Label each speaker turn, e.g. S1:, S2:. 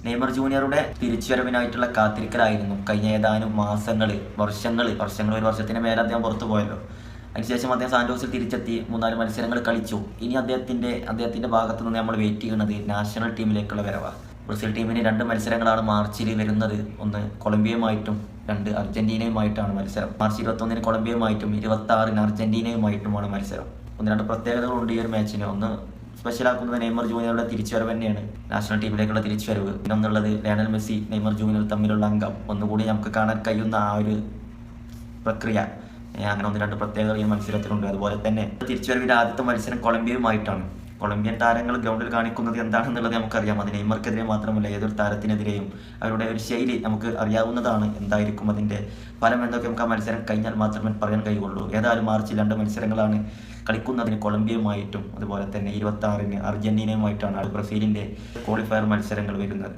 S1: Neymar ജൂനിയറുടെ തിരിച്ചുവരവിനായിട്ടുള്ള കാത്തിരിക്കലായിരുന്നു കഴിഞ്ഞ ഏതാനും വർഷങ്ങൾ ഒരു വർഷത്തിന് മേലെ അദ്ദേഹം പുറത്തു പോയല്ലോ. അതിനുശേഷം അദ്ദേഹം സാന്റോസിൽ തിരിച്ചെത്തി 3-4 മത്സരങ്ങൾ കളിച്ചു. ഇനി അദ്ദേഹത്തിന്റെ ഭാഗത്തു നിന്ന് നമ്മൾ വെയിറ്റ് ചെയ്യുന്നത് നാഷണൽ ടീമിലേക്കുള്ള വരവാണ്. ബ്രസീൽ ടീമിന് 2 മത്സരങ്ങളാണ് മാർച്ചിൽ വരുന്നത്. ഒന്ന് കൊളംബിയയുമായിട്ടും 2 അർജന്റീനയുമായിട്ടാണ് മത്സരം. മാർച്ച് 21 കൊളംബിയയുമായിട്ടും 26 അർജന്റീനയുമായിട്ടുമാണ് മത്സരം. 1-2 പ്രത്യേകതകളുണ്ട് ഈ ഒരു മാച്ചിന്. ഒന്ന് സ്പെഷ്യലാക്കുന്നത് നെയ്മർ ജൂനിയറുടെ തിരിച്ചുവരവ് തന്നെയാണ്, നാഷണൽ ടീമിലേക്കുള്ള തിരിച്ചുവരവ്. പിന്നൊന്നുള്ളത് ലയണൽ മെസ്സി നെയ്മർ ജൂനിയർ തമ്മിലുള്ള അംഗം ഒന്നുകൂടി നമുക്ക് കാണാൻ കഴിയുന്ന ആ ഒരു പ്രക്രിയ. അങ്ങനെ 1-2 പ്രത്യേകതകൾ ഈ മത്സരത്തിലുണ്ട്. അതുപോലെ തന്നെ തിരിച്ചുവരവിൻ്റെ ആദ്യത്തെ മത്സരം കൊളംബിയയുമായിട്ടാണ്. കൊളംബിയൻ താരങ്ങൾ ഗ്രൗണ്ടിൽ കാണിക്കുന്നത് എന്താണെന്നുള്ളത് നമുക്കറിയാം. അത് നെയ്മർക്കെതിരെ മാത്രമല്ല, ഏതൊരു താരത്തിനെതിരെയും അവരുടെ ഒരു ശൈലി നമുക്ക് അറിയാവുന്നതാണ്. എന്തായിരിക്കും അതിൻ്റെ ഫലം എന്നൊക്കെ നമുക്ക് ആ മത്സരം കഴിഞ്ഞാൽ മാത്രമേ പറയാൻ കഴിയുള്ളൂ. ഏതായാലും മാർച്ചിൽ 2 മത്സരങ്ങളാണ് കളിക്കുന്നതിന് കൊളംബിയയുമായിട്ടും അതുപോലെ തന്നെ 26-ന് അർജന്റീനയുമായിട്ടാണ് ബ്രസീലിൻ്റെ ക്വാളിഫയർ മത്സരങ്ങൾ വരുന്നത്.